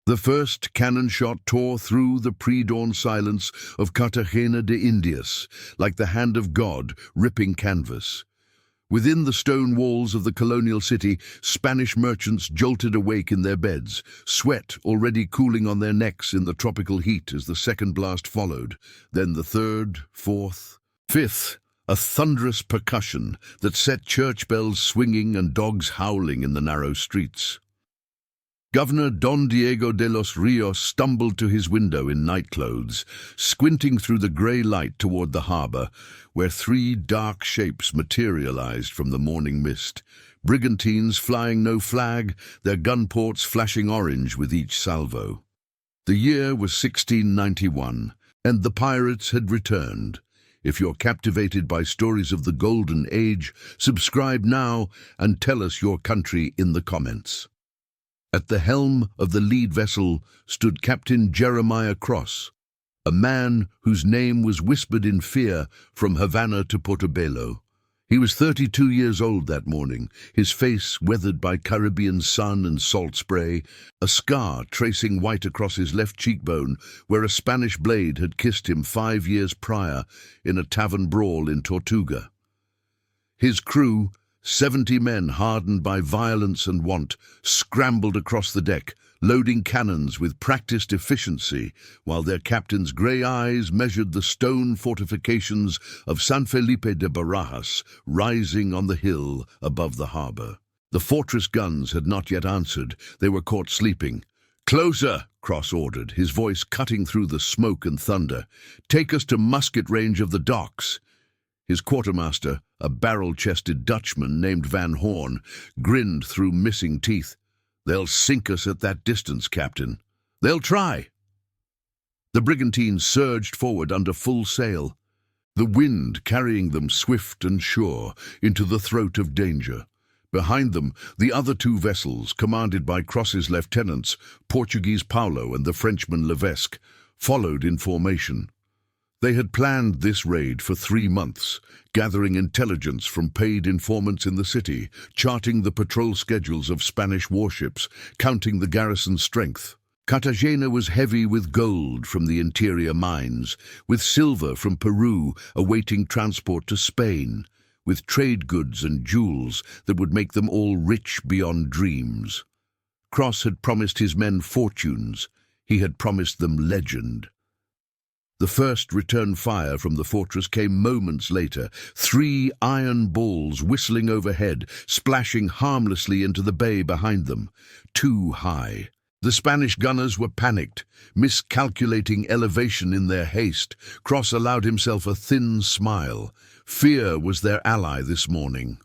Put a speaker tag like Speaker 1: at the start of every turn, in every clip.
Speaker 1: The first cannon shot tore through the pre-dawn silence of Cartagena de Indias, like the hand of God ripping canvas. Within the stone walls of the colonial city, Spanish merchants jolted awake in their beds, sweat already cooling on their necks in the tropical heat as the second blast followed, then the third, fourth, fifth, a thunderous percussion that set church bells swinging and dogs howling in the narrow streets. Governor Don Diego de los Rios stumbled to his window in nightclothes, squinting through the grey light toward the harbour, where three dark shapes materialized from the morning mist, brigantines flying no flag, their gunports flashing orange with each salvo. The year was 1691, and the pirates had returned. If you're captivated by stories of the Golden Age, subscribe now and tell us your country in the comments. At the helm of the lead vessel stood Captain Jeremiah Cross, a man whose name was whispered in fear from Havana to Portobelo. He was 32 years old that morning, his face weathered by Caribbean sun and salt spray, a scar tracing white across his left cheekbone where a Spanish blade had kissed him 5 years prior in a tavern brawl in Tortuga. His crew, 70 men hardened by violence and want, scrambled across the deck, loading cannons with practiced efficiency, while their captain's grey eyes measured the stone fortifications of San Felipe de Barajas rising on the hill above the harbour. The fortress guns had not yet answered. They were caught sleeping. "Closer!" Cross ordered, his voice cutting through the smoke and thunder. "Take us to musket range of the docks." His quartermaster, a barrel-chested Dutchman named Van Horn, grinned through missing teeth. "They'll sink us at that distance, Captain." "They'll try." The brigantines surged forward under full sail, the wind carrying them swift and sure into the throat of danger. Behind them, the other two vessels, commanded by Cross's lieutenants, Portuguese Paulo and the Frenchman Levesque, followed in formation. They had planned this raid for 3 months, gathering intelligence from paid informants in the city, charting the patrol schedules of Spanish warships, counting the garrison's strength. Cartagena was heavy with gold from the interior mines, with silver from Peru awaiting transport to Spain, with trade goods and jewels that would make them all rich beyond dreams. Cross had promised his men fortunes. He had promised them legend. The first return fire from the fortress came moments later, 3 iron balls whistling overhead, splashing harmlessly into the bay behind them, too high. The Spanish gunners were panicked, miscalculating elevation in their haste. Cross allowed himself a thin smile. Fear was their ally this morning.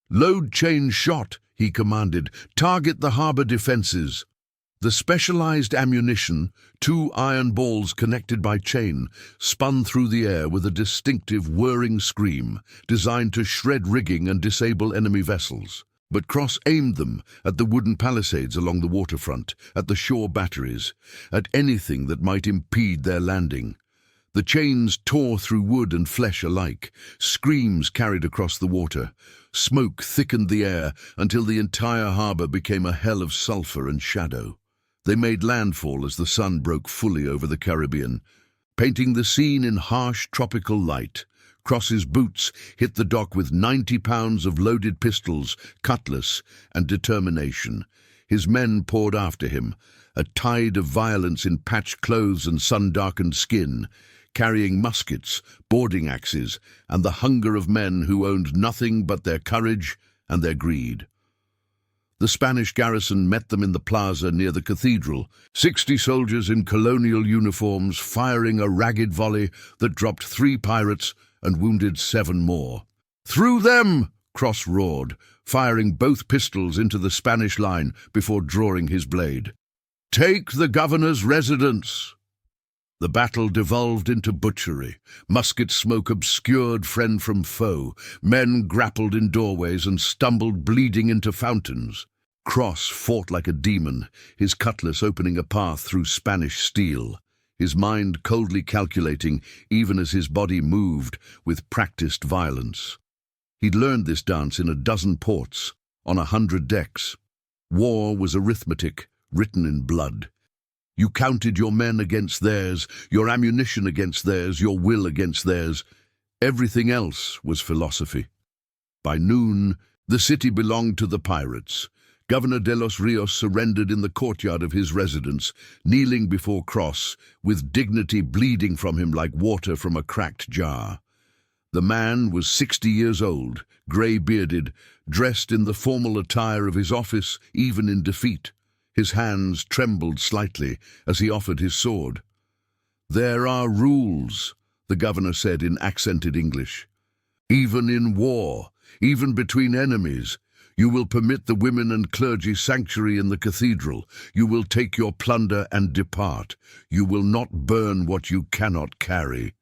Speaker 1: "Load chain shot," he commanded. "Target the harbour defences." The specialized ammunition, 2 iron balls connected by chain, spun through the air with a distinctive whirring scream, designed to shred rigging and disable enemy vessels. But Cross aimed them at the wooden palisades along the waterfront, at the shore batteries, at anything that might impede their landing. The chains tore through wood and flesh alike. Screams carried across the water. Smoke thickened the air until the entire harbour became a hell of sulphur and shadow. They made landfall as the sun broke fully over the Caribbean, painting the scene in harsh tropical light. Cross's boots hit the dock with 90 pounds of loaded pistols, cutlass, and determination. His men poured after him, a tide of violence in patched clothes and sun-darkened skin, carrying muskets, boarding axes, and the hunger of men who owned nothing but their courage and their greed. The Spanish garrison met them in the plaza near the cathedral, 60 soldiers in colonial uniforms firing a ragged volley that dropped 3 pirates and wounded 7 more. "Through them!" Cross roared, firing both pistols into the Spanish line before drawing his blade. "Take the governor's residence!" The battle devolved into butchery. Musket smoke obscured friend from foe. Men grappled in doorways and stumbled bleeding into fountains. Cross fought like a demon, his cutlass opening a path through Spanish steel, his mind coldly calculating even as his body moved with practiced violence. He'd learned this dance in a dozen ports, on 100 decks. War was arithmetic, written in blood. You counted your men against theirs, your ammunition against theirs, your will against theirs. Everything else was philosophy. By noon, the city belonged to the pirates. Governor de los Rios surrendered in the courtyard of his residence, kneeling before Cross, with dignity bleeding from him like water from a cracked jar. The man was 60 years old, grey-bearded, dressed in the formal attire of his office, even in defeat. His hands trembled slightly as he offered his sword. "There are rules," the governor said in accented English. "Even in war, even between enemies, you will permit the women and clergy sanctuary in the cathedral. You will take your plunder and depart. You will not burn what you cannot carry."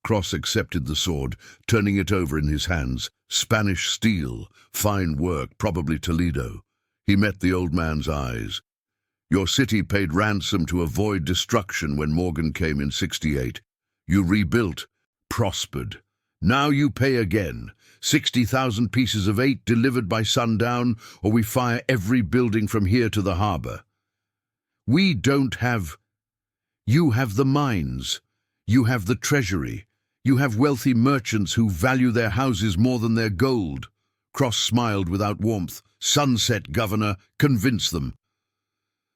Speaker 1: Cross accepted the sword, turning it over in his hands. Spanish steel, fine work, probably Toledo. He met the old man's eyes. "Your city paid ransom to avoid destruction when Morgan came in 68. You rebuilt, prospered. Now you pay again. 60,000 pieces of 8 delivered by sundown, or we fire every building from here to the harbor. We don't have... You have the mines. You have the treasury. You have wealthy merchants who value their houses more than their gold." Cross smiled without warmth. "Sunset, Governor. Convince them."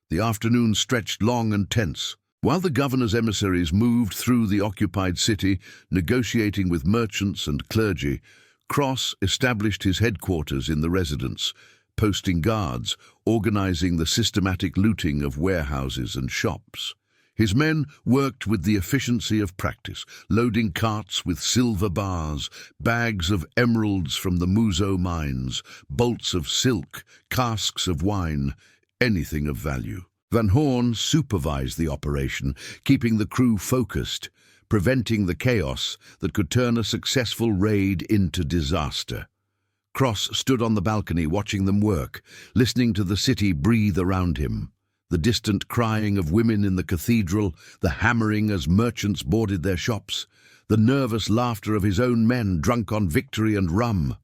Speaker 1: The afternoon stretched long and tense. While the governor's emissaries moved through the occupied city, negotiating with merchants and clergy, Cross established his headquarters in the residence, posting guards, organizing the systematic looting of warehouses and shops. His men worked with the efficiency of practice, loading carts with silver bars, bags of emeralds from the Muso mines, bolts of silk, casks of wine, anything of value. Van Horn supervised the operation, keeping the crew focused, preventing the chaos that could turn a successful raid into disaster. Cross stood on the balcony watching them work, listening to the city breathe around him. The distant crying of women in the cathedral, the hammering as merchants boarded their shops, the nervous laughter of his own men drunk on victory and rum.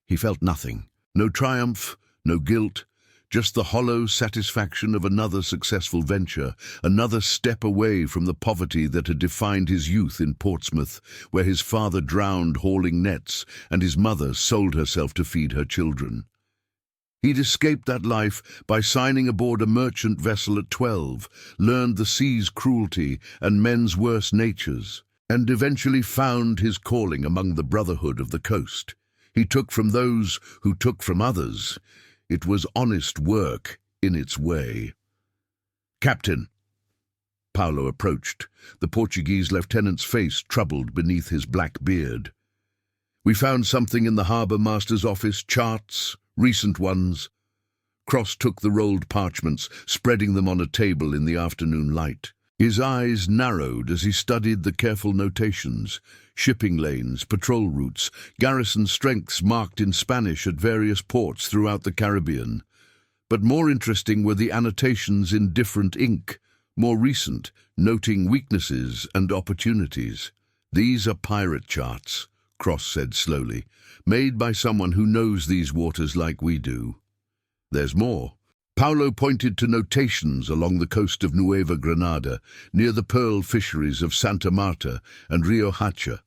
Speaker 1: He felt nothing. No triumph, no guilt, just the hollow satisfaction of another successful venture, another step away from the poverty that had defined his youth in Portsmouth, where his father drowned hauling nets and his mother sold herself to feed her children. He'd escaped that life by signing aboard a merchant vessel at 12, learned the sea's cruelty and men's worst natures, and eventually found his calling among the brotherhood of the coast. He took from those who took from others. It was honest work in its way. "Captain." Paulo approached, the Portuguese lieutenant's face troubled beneath his black beard. "We found something in the harbour master's office, charts, recent ones." Cross took the rolled parchments, spreading them on a table in the afternoon light. His eyes narrowed as he studied the careful notations, shipping lanes, patrol routes, garrison strengths marked in Spanish at various ports throughout the Caribbean. But more interesting were the annotations in different ink, more recent, noting weaknesses and opportunities. "These are pirate charts," Cross said slowly, "made by someone who knows these waters like we do. There's more." Paulo pointed to notations along the coast of Nueva Granada, near the pearl fisheries of Santa Marta and Rio Hacha.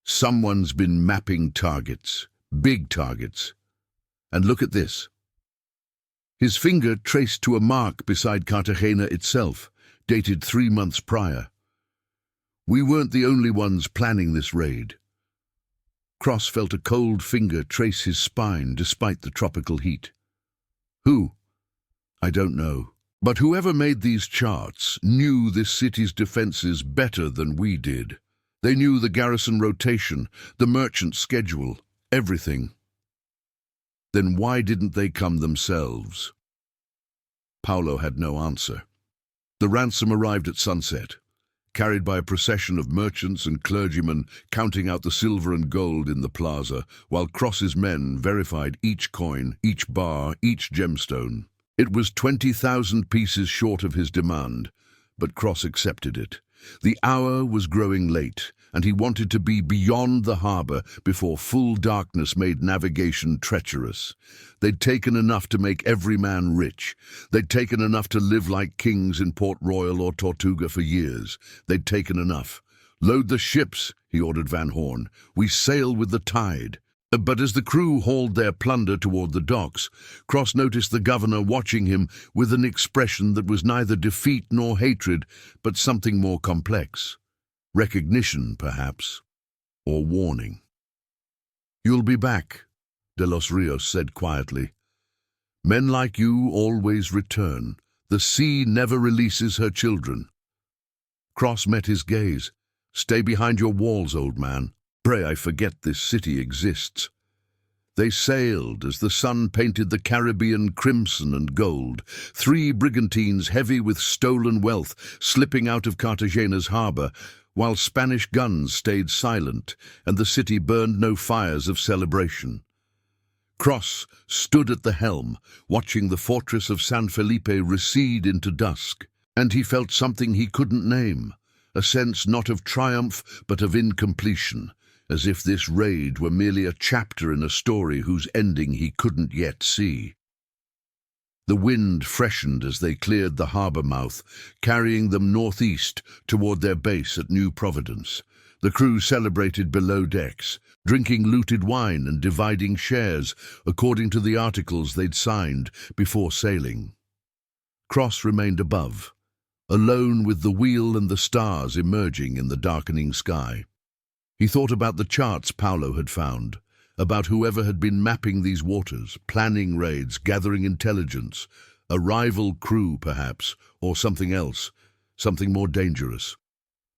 Speaker 1: "Someone's been mapping targets, big targets. And look at this." His finger traced to a mark beside Cartagena itself, dated 3 months prior. "We weren't the only ones planning this raid." Cross felt a cold finger trace his spine despite the tropical heat. "Who?" "I don't know. But whoever made these charts knew this city's defenses better than we did. They knew the garrison rotation, the merchant schedule, everything. Then why didn't they come themselves?" Paulo had no answer. The ransom arrived at sunset, carried by a procession of merchants and clergymen counting out the silver and gold in the plaza, while Cross's men verified each coin, each bar, each gemstone. It was 20,000 pieces short of his demand, but Cross accepted it. The hour was growing late. and he wanted to be beyond the harbor before full darkness made navigation treacherous. They'd taken enough to make every man rich. They'd taken enough to live like kings in Port Royal or Tortuga for years. They'd taken enough. "Load the ships," he ordered Van Horn. "We sail with the tide." But as the crew hauled their plunder toward the docks, Cross noticed the governor watching him with an expression that was neither defeat nor hatred, but something more complex. Recognition, perhaps, or warning. "You'll be back," De los Rios said quietly. "Men like you always return. The sea never releases her children." Cross met his gaze. "Stay behind your walls, old man. Pray I forget this city exists." They sailed as the sun painted the Caribbean crimson and gold, 3 brigantines heavy with stolen wealth slipping out of Cartagena's harbor, while Spanish guns stayed silent and the city burned no fires of celebration. Cross stood at the helm, watching the fortress of San Felipe recede into dusk, and he felt something he couldn't name, a sense not of triumph but of incompletion, as if this raid were merely a chapter in a story whose ending he couldn't yet see. The wind freshened as they cleared the harbor mouth, carrying them northeast toward their base at New Providence. The crew celebrated below decks, drinking looted wine and dividing shares according to the articles they'd signed before sailing. Cross remained above, alone with the wheel and the stars emerging in the darkening sky. He thought about the charts Paulo had found, about whoever had been mapping these waters, planning raids, gathering intelligence, a rival crew perhaps, or something else, something more dangerous.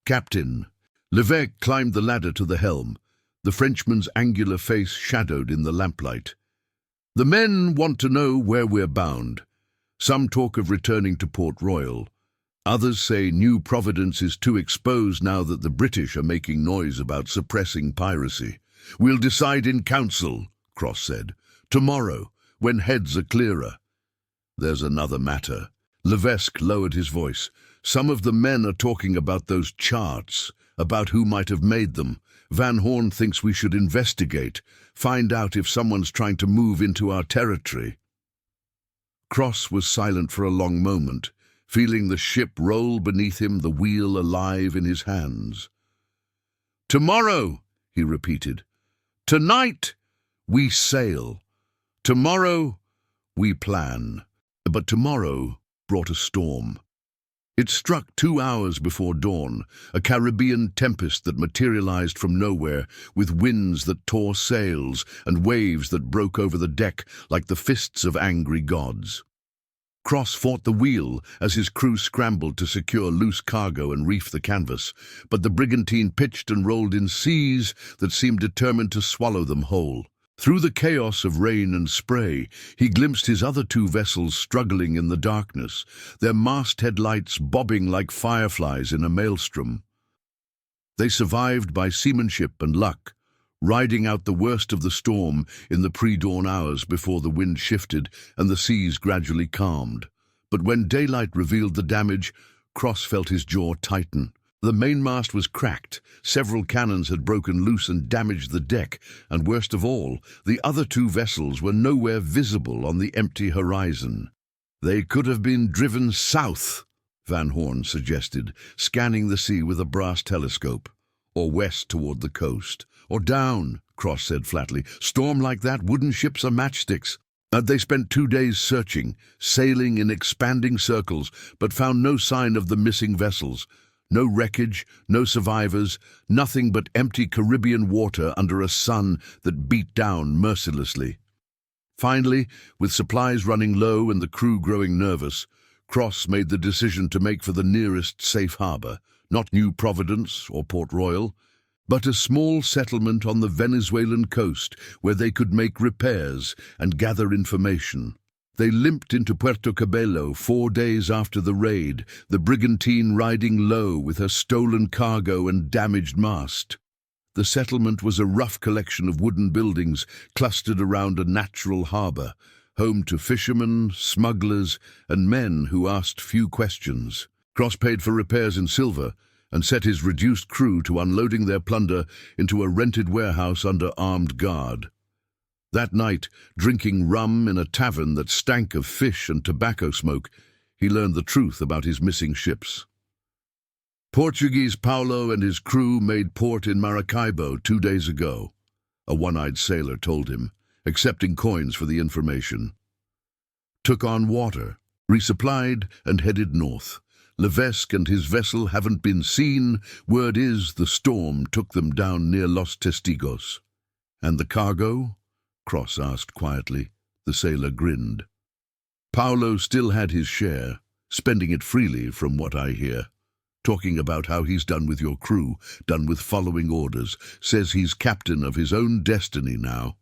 Speaker 1: "Captain." Levesque climbed the ladder to the helm, the Frenchman's angular face shadowed in the lamplight. "The men want to know where we're bound. Some talk of returning to Port Royal. Others say New Providence is too exposed now that the British are making noise about suppressing piracy. We'll decide in council," Cross said. "Tomorrow, when heads are clearer." "There's another matter." Levesque lowered his voice. "Some of the men are talking about those charts, about who might have made them. Van Horn thinks we should investigate, find out if someone's trying to move into our territory." Cross was silent for a long moment, feeling the ship roll beneath him, the wheel alive in his hands. "Tomorrow," he repeated. "Tonight, we sail. Tomorrow, we plan." But tomorrow brought a storm. It struck 2 hours before dawn, a Caribbean tempest that materialized from nowhere, with winds that tore sails and waves that broke over the deck like the fists of angry gods. Cross fought the wheel as his crew scrambled to secure loose cargo and reef the canvas, but the brigantine pitched and rolled in seas that seemed determined to swallow them whole. Through the chaos of rain and spray, he glimpsed his other 2 vessels struggling in the darkness, their masthead lights bobbing like fireflies in a maelstrom. They survived by seamanship and luck, riding out the worst of the storm in the pre-dawn hours before the wind shifted and the seas gradually calmed. But when daylight revealed the damage, Cross felt his jaw tighten. The mainmast was cracked, several cannons had broken loose and damaged the deck, and worst of all, the other 2 vessels were nowhere visible on the empty horizon. "They could have been driven south," Van Horn suggested, scanning the sea with a brass telescope. "Or west toward the coast. Or down," Cross said flatly. "Storm like that, wooden ships are matchsticks." They spent 2 days searching, sailing in expanding circles, but found no sign of the missing vessels. No wreckage, no survivors, nothing but empty Caribbean water under a sun that beat down mercilessly. Finally, with supplies running low and the crew growing nervous, Cross made the decision to make for the nearest safe harbor, not New Providence or Port Royal, but a small settlement on the Venezuelan coast where they could make repairs and gather information. They limped into Puerto Cabello 4 days after the raid, the brigantine riding low with her stolen cargo and damaged mast. The settlement was a rough collection of wooden buildings clustered around a natural harbor, home to fishermen, smugglers, and men who asked few questions. Cross paid for repairs in silver, and set his reduced crew to unloading their plunder into a rented warehouse under armed guard. That night, drinking rum in a tavern that stank of fish and tobacco smoke, he learned the truth about his missing ships. Portuguese Paulo and his crew made port in Maracaibo 2 days ago, a one-eyed sailor told him, accepting coins for the information. Took on water, resupplied, and headed north. Levesque and his vessel haven't been seen. Word is the storm took them down near Los Testigos. And the cargo? Cross asked quietly. The sailor grinned. Paulo still had his share, spending it freely from what I hear. Talking about how he's done with your crew, done with following orders, says he's captain of his own destiny now.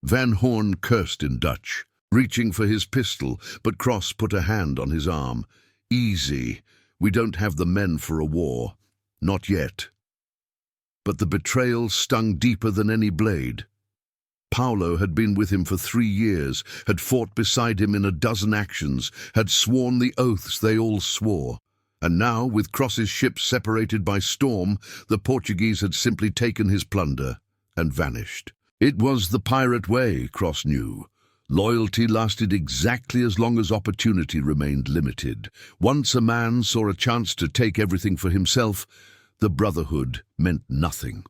Speaker 1: Van Horn cursed in Dutch, reaching for his pistol, but Cross put a hand on his arm. Easy. We don't have the men for a war. Not yet. But the betrayal stung deeper than any blade. Paulo had been with him for 3 years, had fought beside him in a dozen actions, had sworn the oaths they all swore. And now, with Cross's ships separated by storm, the Portuguese had simply taken his plunder and vanished. It was the pirate way, Cross knew. Loyalty lasted exactly as long as opportunity remained limited. Once a man saw a chance to take everything for himself, the brotherhood meant nothing.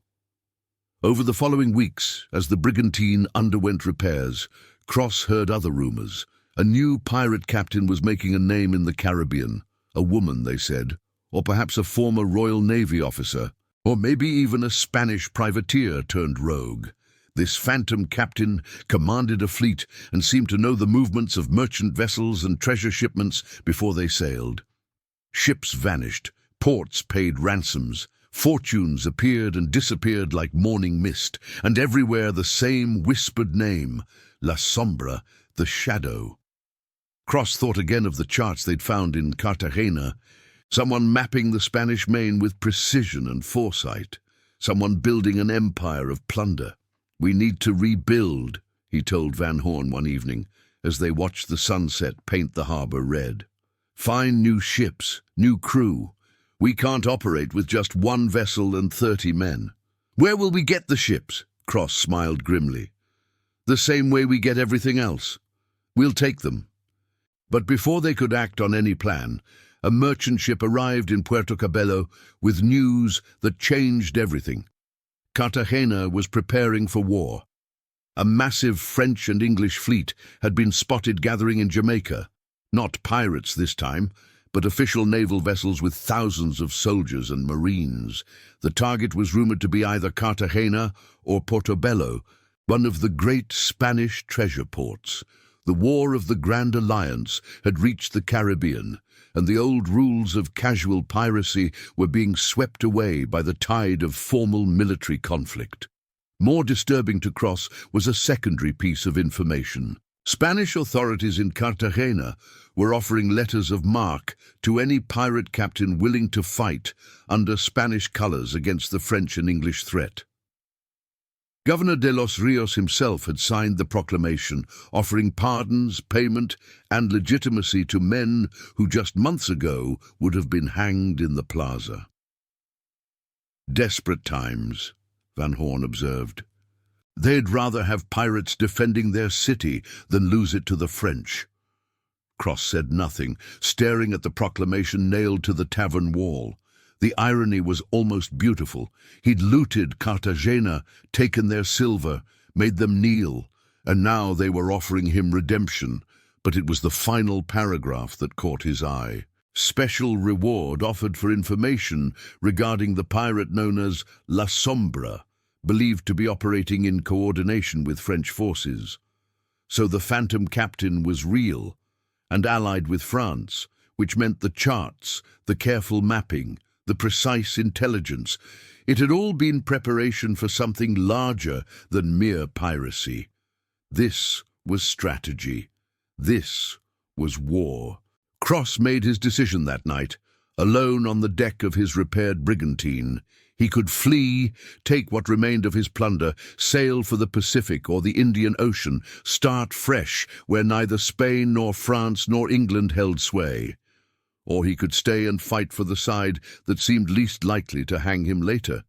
Speaker 1: Over the following weeks, as the brigantine underwent repairs, Cross heard other rumors. A new pirate captain was making a name in the Caribbean. A woman, they said, or perhaps a former Royal Navy officer, or maybe even a Spanish privateer turned rogue. This phantom captain commanded a fleet and seemed to know the movements of merchant vessels and treasure shipments before they sailed. Ships vanished, ports paid ransoms, fortunes appeared and disappeared like morning mist, and everywhere the same whispered name, La Sombra, the Shadow. Cross thought again of the charts they'd found in Cartagena, someone mapping the Spanish Main with precision and foresight, someone building an empire of plunder. We need to rebuild, he told Van Horn one evening, as they watched the sunset paint the harbor red. Find new ships, new crew. We can't operate with just 1 vessel and 30 men. Where will we get the ships? Cross smiled grimly. The same way we get everything else. We'll take them. But before they could act on any plan, a merchant ship arrived in Puerto Cabello with news that changed everything. Cartagena was preparing for war. A massive French and English fleet had been spotted gathering in Jamaica. Not pirates this time, but official naval vessels with thousands of soldiers and marines. The target was rumored to be either Cartagena or Portobello, one of the great Spanish treasure ports. The War of the Grand Alliance had reached the Caribbean, and the old rules of casual piracy were being swept away by the tide of formal military conflict. More disturbing to Cross was a secondary piece of information. Spanish authorities in Cartagena were offering letters of marque to any pirate captain willing to fight under Spanish colors against the French and English threat. Governor de los Rios himself had signed the proclamation, offering pardons, payment, and legitimacy to men who just months ago would have been hanged in the plaza. Desperate times, Van Horn observed. They'd rather have pirates defending their city than lose it to the French. Cross said nothing, staring at the proclamation nailed to the tavern wall. The irony was almost beautiful. He'd looted Cartagena, taken their silver, made them kneel, and now they were offering him redemption. But it was the final paragraph that caught his eye. Special reward offered for information regarding the pirate known as La Sombra, believed to be operating in coordination with French forces. So the phantom captain was real, and allied with France, which meant the charts, the careful mapping, the precise intelligence. It had all been preparation for something larger than mere piracy. This was strategy. This was war. Cross made his decision that night, alone on the deck of his repaired brigantine. He could flee, take what remained of his plunder, sail for the Pacific or the Indian Ocean, start fresh where neither Spain nor France nor England held sway. or he could stay and fight for the side that seemed least likely to hang him later.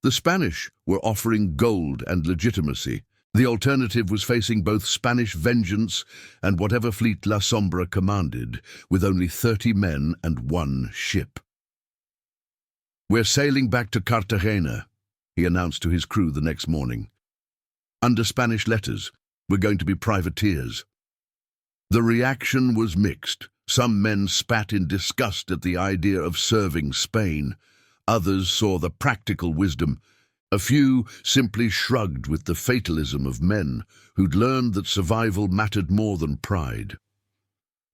Speaker 1: The Spanish were offering gold and legitimacy. The alternative was facing both Spanish vengeance and whatever fleet La Sombra commanded, with only 30 men and 1 ship. "We're sailing back to Cartagena," he announced to his crew the next morning. "Under Spanish letters, we're going to be privateers." The reaction was mixed. Some men spat in disgust at the idea of serving Spain. Others saw the practical wisdom. A few simply shrugged with the fatalism of men who'd learned that survival mattered more than pride.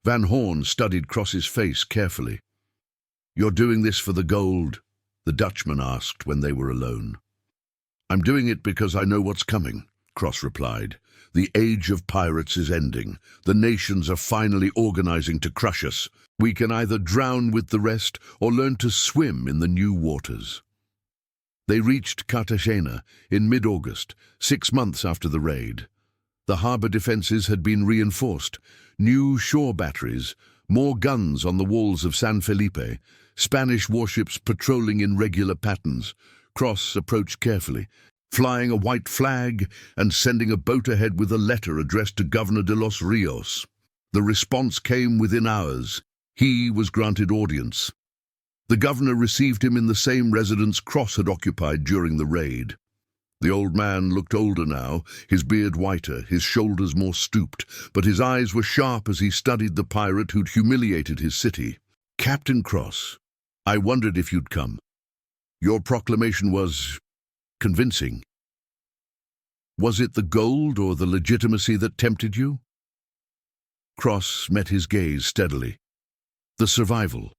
Speaker 1: Van Horn studied Cross's face carefully. "You're doing this for the gold?" the Dutchman asked when they were alone. "I'm doing it because I know what's coming," Cross replied. "The age of pirates is ending. The nations are finally organizing to crush us. We can either drown with the rest or learn to swim in the new waters." They reached Cartagena in mid-August, 6 months after the raid. The harbor defenses had been reinforced. New shore batteries, more guns on the walls of San Felipe, Spanish warships patrolling in regular patterns. Cross approached carefully, flying a white flag and sending a boat ahead with a letter addressed to Governor de los Rios. The response came within hours. He was granted audience. The governor received him in the same residence Cross had occupied during the raid. The old man looked older now, his beard whiter, his shoulders more stooped, but his eyes were sharp as he studied the pirate who'd humiliated his city. "Captain Cross, I wondered if you'd come. Your proclamation was convincing. Was it the gold or the legitimacy that tempted you?" Cross met his gaze steadily. "The survival.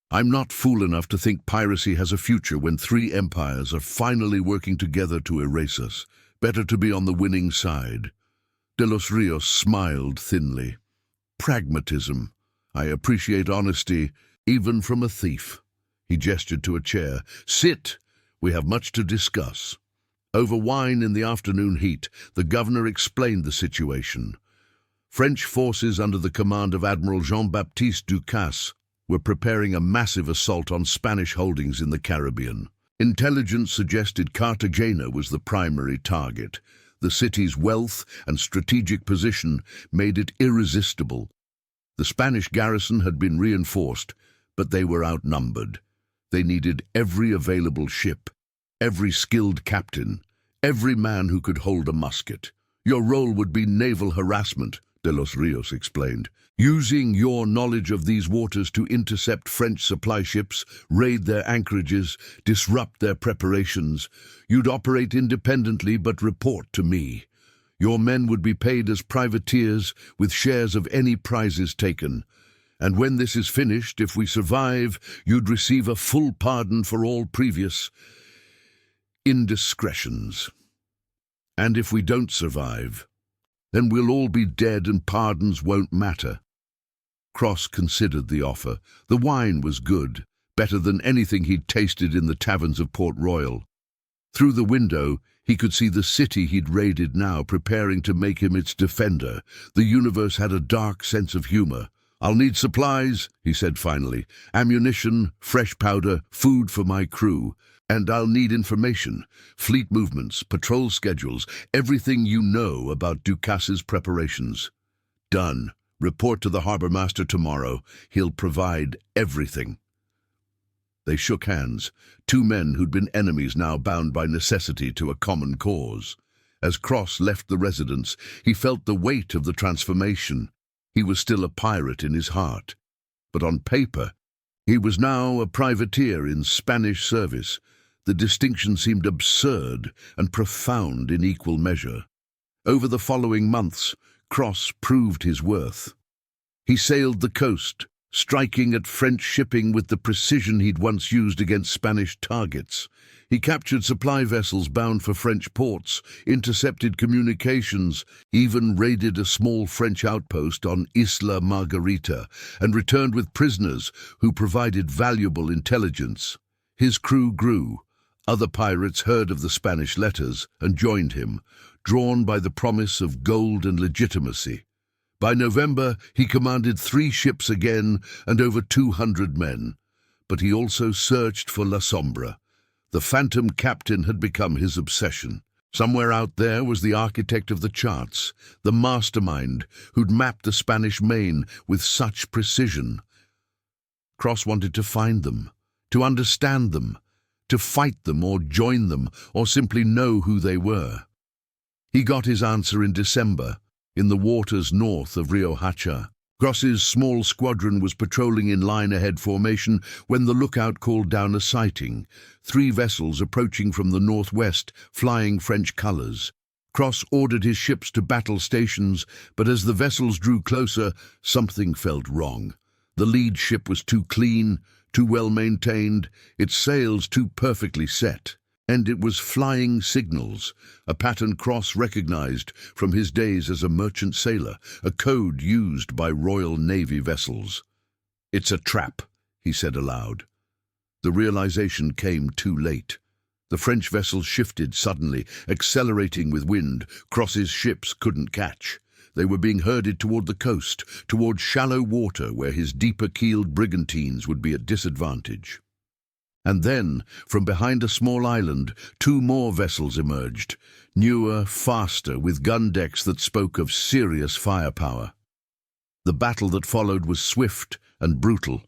Speaker 1: I'm not fool enough to think piracy has a future when 3 empires are finally working together to erase us. Better to be on the winning side." De los Rios smiled thinly. "Pragmatism. I appreciate honesty, even from a thief." He gestured to a chair. "Sit. We have much to discuss." Over wine in the afternoon heat, the governor explained the situation. French forces under the command of Admiral Jean-Baptiste Ducasse were preparing a massive assault on Spanish holdings in the Caribbean. Intelligence suggested Cartagena was the primary target. The city's wealth and strategic position made it irresistible. The Spanish garrison had been reinforced, but they were outnumbered. They needed every available ship, every skilled captain, every man who could hold a musket. "Your role would be naval harassment," De los Rios explained. "Using your knowledge of these waters to intercept French supply ships, raid their anchorages, disrupt their preparations. You'd operate independently but report to me. Your men would be paid as privateers with shares of any prizes taken. And when this is finished, if we survive, you'd receive a full pardon for all previous indiscretions. And if we don't survive, then we'll all be dead and pardons won't matter." Cross considered the offer. The wine was good, better than anything he'd tasted in the taverns of Port Royal. Through the window, he could see the city he'd raided now preparing to make him its defender. The universe had a dark sense of humor. "I'll need supplies," he said finally. "Ammunition, fresh powder, food for my crew. And I'll need information, fleet movements, patrol schedules, everything you know about Ducasse's preparations." "Done. Report to the harbor master tomorrow. He'll provide everything." They shook hands, 2 men who'd been enemies now bound by necessity to a common cause. As Cross left the residence, he felt the weight of the transformation. He was still a pirate in his heart. But on paper, he was now a privateer in Spanish service. The distinction seemed absurd and profound in equal measure. Over the following months, Cross proved his worth. He sailed the coast, striking at French shipping with the precision he'd once used against Spanish targets. He captured supply vessels bound for French ports, intercepted communications, even raided a small French outpost on Isla Margarita, and returned with prisoners who provided valuable intelligence. His crew grew. Other pirates heard of the Spanish letters and joined him, drawn by the promise of gold and legitimacy. By November, he commanded 3 ships again and over 200 men. But he also searched for La Sombra. The phantom captain had become his obsession. Somewhere out there was the architect of the charts, the mastermind who'd mapped the Spanish Main with such precision. Cross wanted to find them, to understand them, to fight them or join them or simply know who they were. He got his answer in December, in the waters north of Rio Hacha. Cross's small squadron was patrolling in line-ahead formation when the lookout called down a sighting. 3 vessels approaching from the northwest, flying French colours. Cross ordered his ships to battle stations, but as the vessels drew closer, something felt wrong. The lead ship was too clean, too well maintained, its sails too perfectly set. And it was flying signals, a pattern Cross recognized from his days as a merchant sailor, a code used by Royal Navy vessels. "It's a trap," he said aloud. The realization came too late. The French vessels shifted suddenly, accelerating with wind Cross's ships couldn't catch. They were being herded toward the coast, toward shallow water where his deeper-keeled brigantines would be at disadvantage. And then, from behind a small island, 2 more vessels emerged, newer, faster, with gun decks that spoke of serious firepower. The battle that followed was swift and brutal.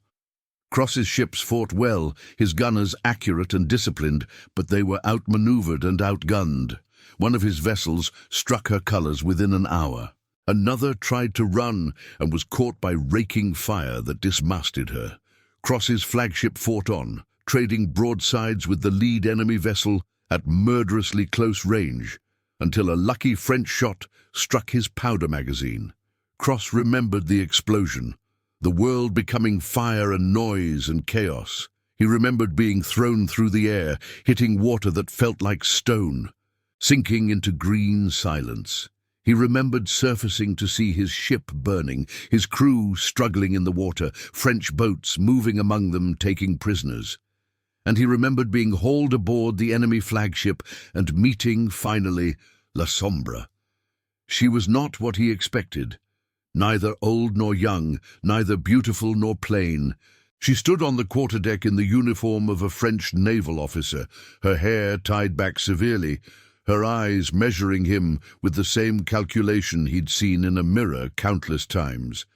Speaker 1: Cross's ships fought well, his gunners accurate and disciplined, but they were outmaneuvered and outgunned. One of his vessels struck her colours within an hour. Another tried to run and was caught by raking fire that dismasted her. Cross's flagship fought on, trading broadsides with the lead enemy vessel at murderously close range, until a lucky French shot struck his powder magazine. Cross remembered the explosion, the world becoming fire and noise and chaos. He remembered being thrown through the air, hitting water that felt like stone, sinking into green silence. He remembered surfacing to see his ship burning, his crew struggling in the water, French boats moving among them taking prisoners. And he remembered being hauled aboard the enemy flagship and meeting, finally, La Sombra. She was not what he expected, neither old nor young, neither beautiful nor plain. She stood on the quarterdeck in the uniform of a French naval officer, her hair tied back severely, her eyes measuring him with the same calculation he'd seen in a mirror countless times.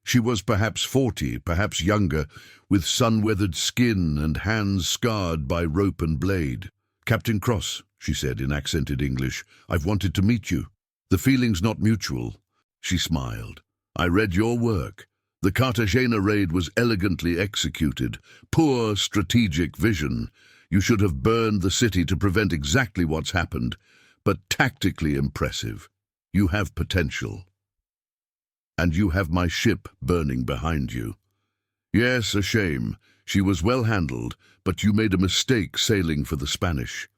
Speaker 1: She was perhaps 40, perhaps younger, with sun-weathered skin and hands scarred by rope and blade. "Captain Cross," she said in accented English, "I've wanted to meet you. The feeling's not mutual." She smiled. "I read your work. The Cartagena raid was elegantly executed. Poor strategic vision. You should have burned the city to prevent exactly what's happened, but tactically impressive. You have potential. And you have my ship burning behind you. Yes, a shame. She was well handled, but you made a mistake sailing for the Spanish.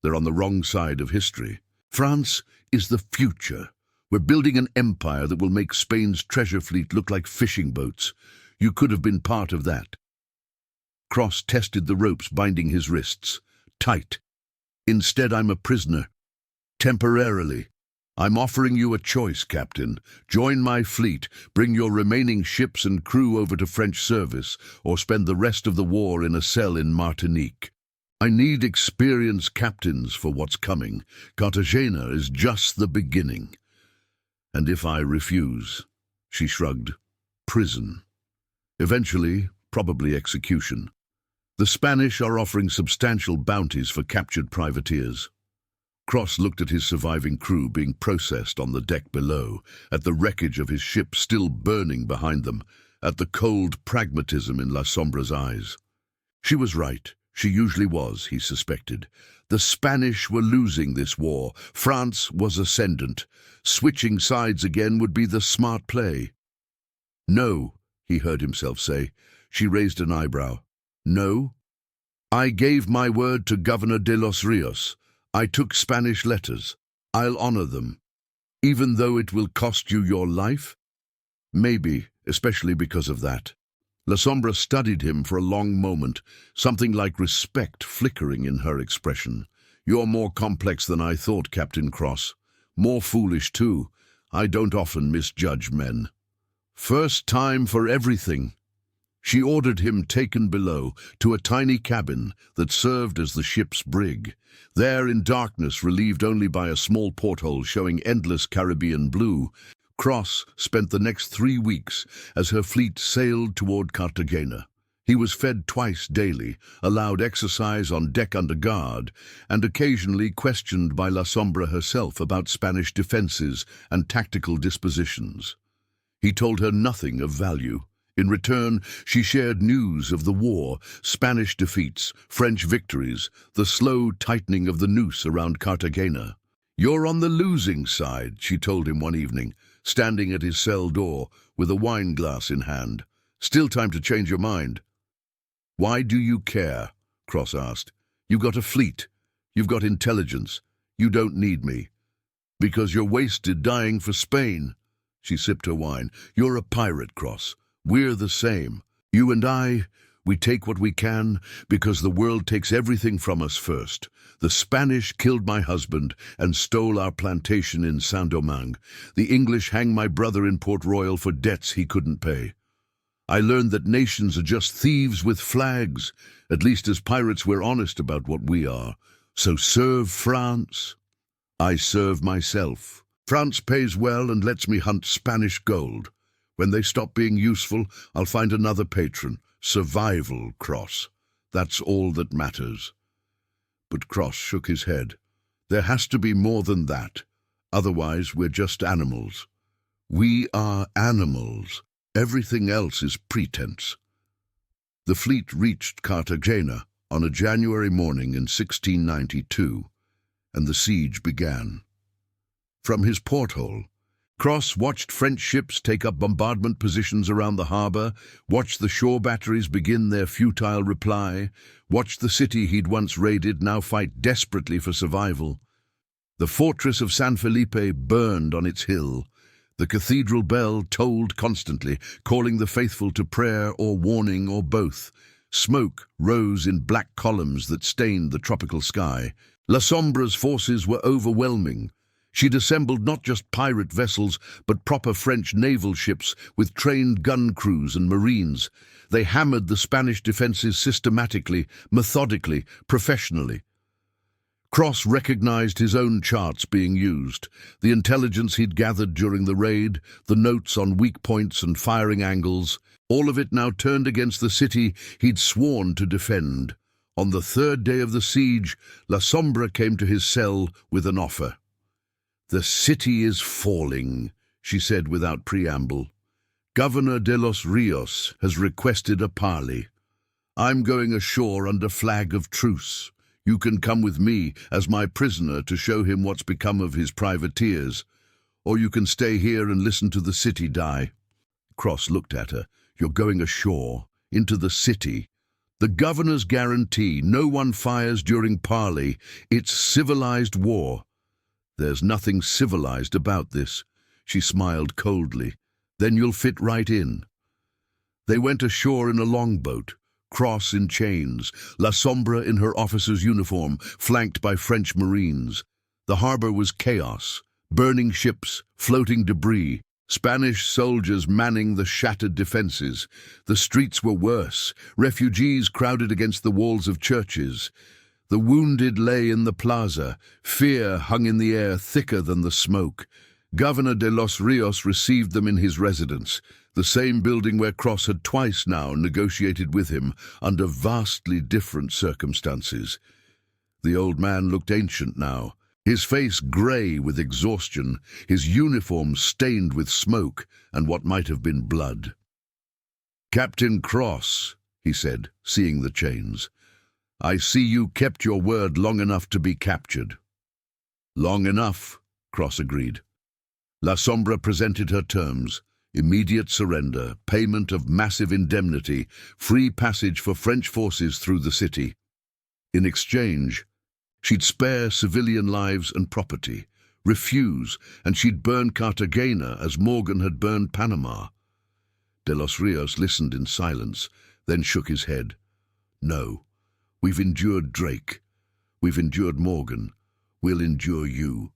Speaker 1: They're on the wrong side of history. France is the future. We're building an empire that will make Spain's treasure fleet look like fishing boats. You could have been part of that." Cross tested the ropes binding his wrists. Tight. "Instead, I'm a prisoner. Temporarily. I'm offering you a choice, Captain. Join my fleet, bring your remaining ships and crew over to French service, or spend the rest of the war in a cell in Martinique. I need experienced captains for what's coming. Cartagena is just the beginning. And if I refuse," she shrugged, "prison. Eventually, probably execution. The Spanish are offering substantial bounties for captured privateers." Cross looked at his surviving crew being processed on the deck below, at the wreckage of his ship still burning behind them, at the cold pragmatism in La Sombra's eyes. She was right. She usually was, he suspected. The Spanish were losing this war. France was ascendant. Switching sides again would be the smart play. "No," he heard himself say. She raised an eyebrow. "No? I gave my word to Governor de los Rios. I took Spanish letters. I'll honor them. Even though it will cost you your life?" "Maybe, especially because of that." La Sombra studied him for a long moment, something like respect flickering in her expression. "You're more complex than I thought, Captain Cross. More foolish, too. I don't often misjudge men. First time for everything. She ordered him taken below to a tiny cabin that served as the ship's brig. There, in darkness, relieved only by a small porthole showing endless Caribbean blue, Cross spent the next 3 weeks as her fleet sailed toward Cartagena. He was fed twice daily, allowed exercise on deck under guard, and occasionally questioned by La Sombra herself about Spanish defenses and tactical dispositions. He told her nothing of value. In return, she shared news of the war, Spanish defeats, French victories, the slow tightening of the noose around Cartagena. "You're on the losing side," she told him one evening, standing at his cell door with a wine glass in hand. "Still time to change your mind." "Why do you care?" Cross asked. "You've got a fleet. You've got intelligence. You don't need me." "Because you're wasted dying for Spain." She sipped her wine. "You're a pirate, Cross. We're the same. You and I, we take what we can because the world takes everything from us first. The Spanish killed my husband and stole our plantation in Saint-Domingue. The English hanged my brother in Port Royal for debts he couldn't pay. I learned that nations are just thieves with flags. At least as pirates we're honest about what we are. So serve France. I serve myself. France pays well and lets me hunt Spanish gold. When they stop being useful, I'll find another patron. Survival, Cross. That's all that matters." But Cross shook his head. "There has to be more than that. Otherwise, we're just animals. We are animals. Everything else is pretense." The fleet reached Cartagena on a January morning in 1692, and the siege began. From his porthole, Cross watched French ships take up bombardment positions around the harbor, watched the shore batteries begin their futile reply, watched the city he'd once raided now fight desperately for survival. The fortress of San Felipe burned on its hill. The cathedral bell tolled constantly, calling the faithful to prayer or warning or both. Smoke rose in black columns that stained the tropical sky. La Sombra's forces were overwhelming. She'd assembled not just pirate vessels, but proper French naval ships with trained gun crews and marines. They hammered the Spanish defenses systematically, methodically, professionally. Cross recognized his own charts being used, the intelligence he'd gathered during the raid, the notes on weak points and firing angles, all of it now turned against the city he'd sworn to defend. On the 3rd day of the siege, La Sombra came to his cell with an offer. "The city is falling," she said without preamble. "Governor de los Rios has requested a parley. I'm going ashore under flag of truce. You can come with me as my prisoner to show him what's become of his privateers, or you can stay here and listen to the city die." Cross looked at her. "You're going ashore, into the city. The governor's guarantee, no one fires during parley. It's civilized war." "There's nothing civilized about this." She smiled coldly. "Then you'll fit right in." They went ashore in a longboat, Cross in chains, La Sombra in her officer's uniform, flanked by French marines. The harbor was chaos, burning ships, floating debris, Spanish soldiers manning the shattered defenses. The streets were worse, refugees crowded against the walls of churches. The wounded lay in the plaza. Fear hung in the air thicker than the smoke. Governor de los Rios received them in his residence, the same building where Cross had twice now negotiated with him under vastly different circumstances. The old man looked ancient now, his face grey with exhaustion, his uniform stained with smoke and what might have been blood. "Captain Cross," he said, seeing the chains, "I see you kept your word long enough to be captured." "Long enough," Cross agreed. La Sombra presented her terms: immediate surrender, payment of massive indemnity, free passage for French forces through the city. In exchange, she'd spare civilian lives and property, refuse, and she'd burn Cartagena as Morgan had burned Panama. De los Rios listened in silence, then shook his head. "No. We've endured Drake. We've endured Morgan. We'll endure you.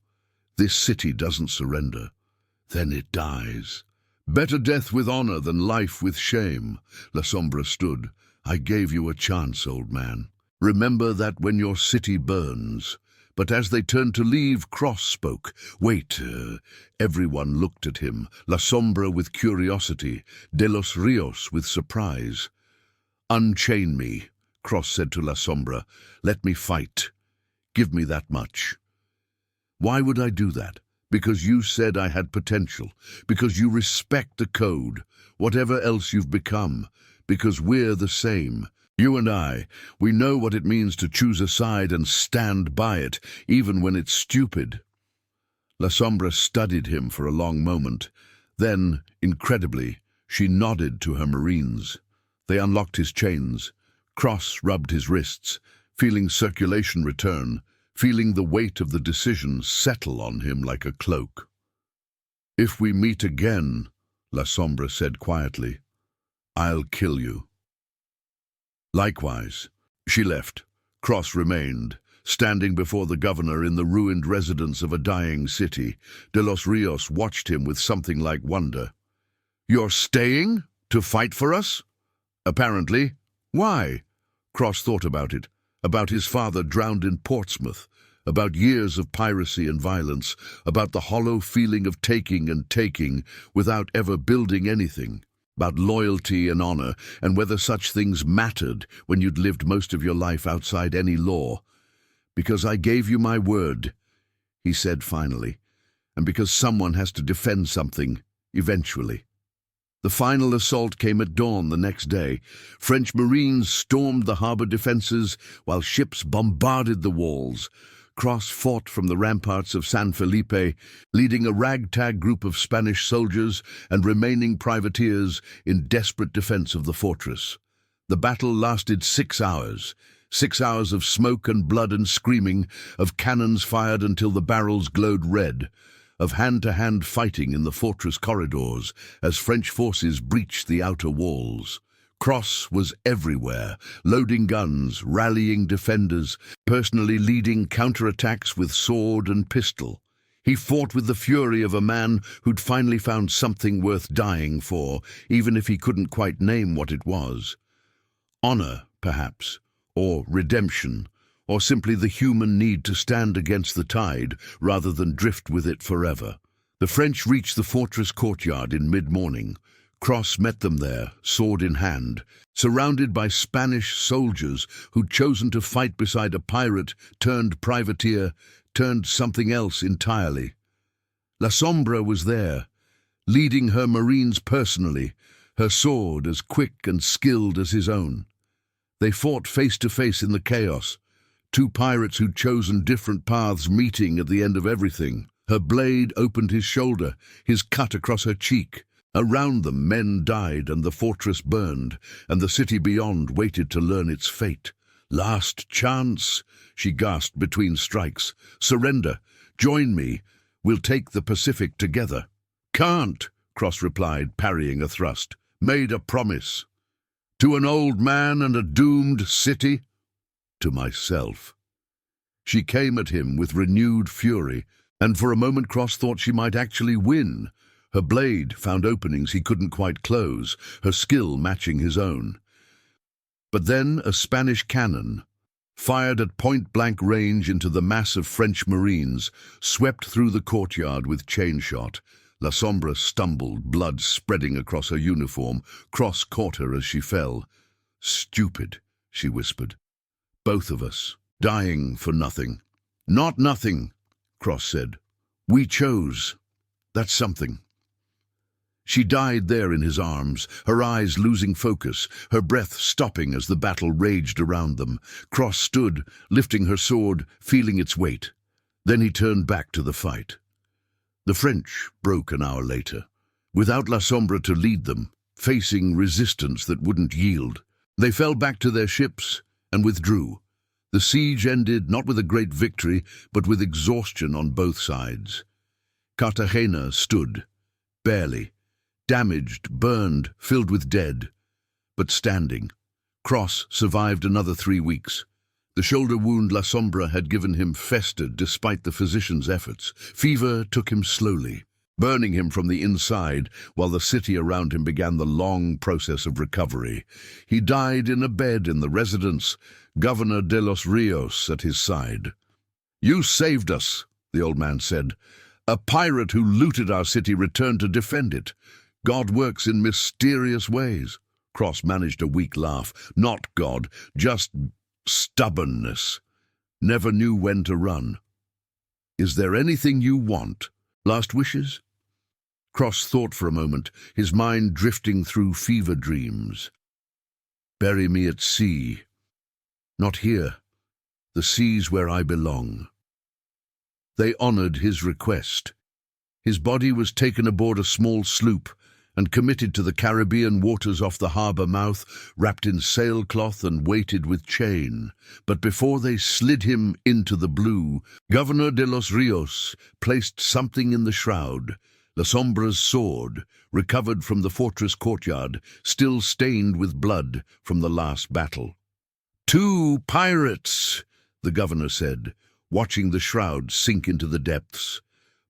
Speaker 1: This city doesn't surrender. then it dies. Better death with honor than life with shame. La Sombra stood. I gave you a chance, old man. Remember that when your city burns. But as they turned to leave, Cross spoke. Wait. Everyone looked at him. La Sombra with curiosity, De los Rios with surprise. Unchain me, Cross said to La Sombra. Let me fight. Give me that much. Why would I do that? Because you said I had potential. Because you respect the code, whatever else you've become. Because we're the same. You and I, we know what it means to choose a side and stand by it, even when it's stupid. La Sombra studied him for a long moment. Then, incredibly, she nodded to her marines. They unlocked his chains. Cross rubbed his wrists, feeling circulation return, feeling the weight of the decision settle on him like a cloak. If we meet again, La Sombra said quietly, I'll kill you. Likewise. She left. Cross remained, standing before the governor in the ruined residence of a dying city. De los Rios watched him with something like wonder. You're staying? To fight for us? Apparently. Why? Cross thought about it, about his father drowned in Portsmouth, about years of piracy and violence, about the hollow feeling of taking and taking without ever building anything, about loyalty and honor, and whether such things mattered when you'd lived most of your life outside any law. Because I gave you my word, he said finally, and because someone has to defend something, eventually. The final assault came at dawn the next day. French Marines stormed the harbor defenses while ships bombarded the walls. Cross fought from the ramparts of San Felipe, leading a ragtag group of Spanish soldiers and remaining privateers in desperate defense of the fortress. The battle lasted 6 hours. 6 hours of smoke and blood and screaming, of cannons fired until the barrels glowed red, of hand-to-hand fighting in the fortress corridors as French forces breached the outer walls. Cross was everywhere, loading guns, rallying defenders, personally leading counterattacks with sword and pistol. He fought with the fury of a man who'd finally found something worth dying for, even if he couldn't quite name what it was. Honor, perhaps, or redemption, or simply the human need to stand against the tide rather than drift with it forever. The French reached the fortress courtyard in mid-morning. Cross met them there, sword in hand, surrounded by Spanish soldiers who'd chosen to fight beside a pirate turned privateer, turned something else entirely. La Sombra was there, leading her marines personally, her sword as quick and skilled as his own. They fought face to face in the chaos, two pirates who'd chosen different paths meeting at the end of everything. Her blade opened his shoulder, his cut across her cheek. Around them men died and the fortress burned, and the city beyond waited to learn its fate. Last chance, she gasped between strikes. Surrender. Join me. We'll take the Pacific together. Can't, Cross replied, parrying a thrust. Made a promise. To an old man and a doomed city? To myself. She came at him with renewed fury, and for a moment Cross thought she might actually win. Her blade found openings he couldn't quite close, her skill matching his own. But then a Spanish cannon, fired at point-blank range into the mass of French Marines, swept through the courtyard with chain shot. La Sombra stumbled, blood spreading across her uniform. Cross caught her as she fell. Stupid, she whispered. Both of us, dying for nothing. Not nothing, Cross said. We chose. That's something. She died there in his arms, her eyes losing focus, her breath stopping as the battle raged around them. Cross stood, lifting her sword, feeling its weight. Then he turned back to the fight. The French broke an hour later, without La Sombra to lead them, facing resistance that wouldn't yield. They fell back to their ships and withdrew. The siege ended not with a great victory, but with exhaustion on both sides. Cartagena stood, barely, damaged, burned, filled with dead, but standing. Cross survived another 3 weeks. The shoulder wound La Sombra had given him festered despite the physician's efforts. Fever took him slowly. burning him from the inside, while the city around him began the long process of recovery. He died in a bed in the residence, Governor de los Rios at his side. "You saved us," the old man said. "A pirate who looted our city returned to defend it. God works in mysterious ways." Cross managed a weak laugh. "Not God, just stubbornness. Never knew when to run. Is there anything you want? Last wishes?" Cross thought for a moment, his mind drifting through fever dreams. "Bury me at sea. Not here. The sea's where I belong." They honored his request. His body was taken aboard a small sloop and committed to the Caribbean waters off the harbor mouth, wrapped in sailcloth and weighted with chain. But before they slid him into the blue, Governor de los Rios placed something in the shroud, La Sombra's sword, recovered from the fortress courtyard, still stained with blood from the last battle. "Two pirates," the governor said, watching the shroud sink into the depths.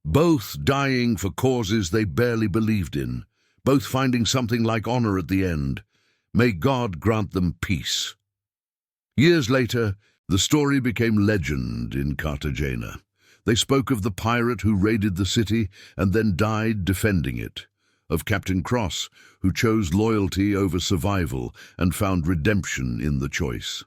Speaker 1: "Both dying for causes they barely believed in, both finding something like honor at the end. May God grant them peace." Years later, the story became legend in Cartagena. They spoke of the pirate who raided the city and then died defending it, of Captain Cross, who chose loyalty over survival and found redemption in the choice.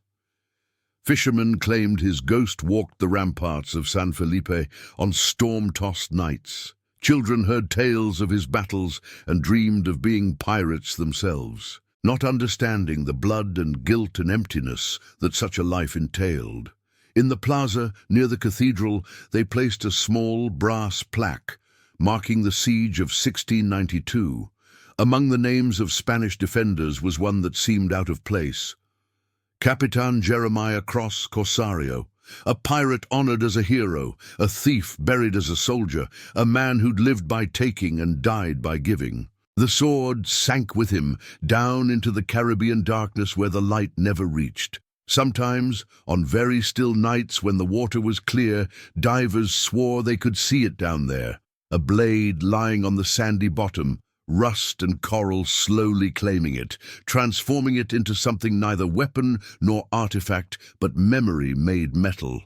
Speaker 1: Fishermen claimed his ghost walked the ramparts of San Felipe on storm-tossed nights. Children heard tales of his battles and dreamed of being pirates themselves, not understanding the blood and guilt and emptiness that such a life entailed. In the plaza near the cathedral, they placed a small brass plaque marking the siege of 1692. Among the names of Spanish defenders was one that seemed out of place. Capitan Jeremiah Cross Corsario, a pirate honored as a hero, a thief buried as a soldier, a man who'd lived by taking and died by giving. The sword sank with him down into the Caribbean darkness where the light never reached. Sometimes, on very still nights when the water was clear, divers swore they could see it down there, a blade lying on the sandy bottom, rust and coral slowly claiming it, transforming it into something neither weapon nor artifact, but memory made metal,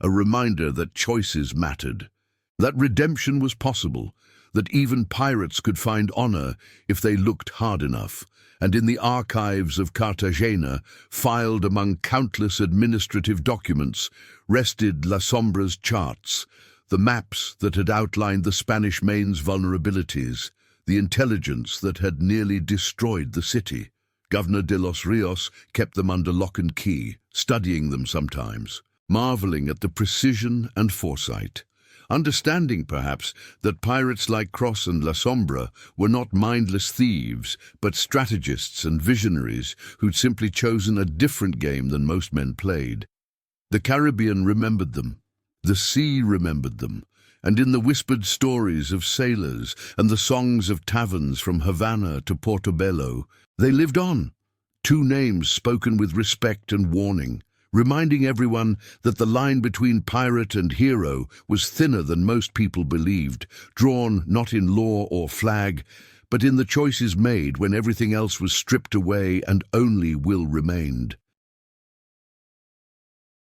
Speaker 1: a reminder that choices mattered, that redemption was possible, that even pirates could find honor if they looked hard enough. And in the archives of Cartagena, filed among countless administrative documents, rested La Sombra's charts, the maps that had outlined the Spanish Main's vulnerabilities, the intelligence that had nearly destroyed the city. Governor de los Rios kept them under lock and key, studying them sometimes, marveling at the precision and foresight, understanding, perhaps, that pirates like Cross and La Sombra were not mindless thieves, but strategists and visionaries who'd simply chosen a different game than most men played. The Caribbean remembered them. The sea remembered them. And in the whispered stories of sailors and the songs of taverns from Havana to Portobello, they lived on, two names spoken with respect and warning, reminding everyone that the line between pirate and hero was thinner than most people believed, drawn not in law or flag, but in the choices made when everything else was stripped away and only will remained.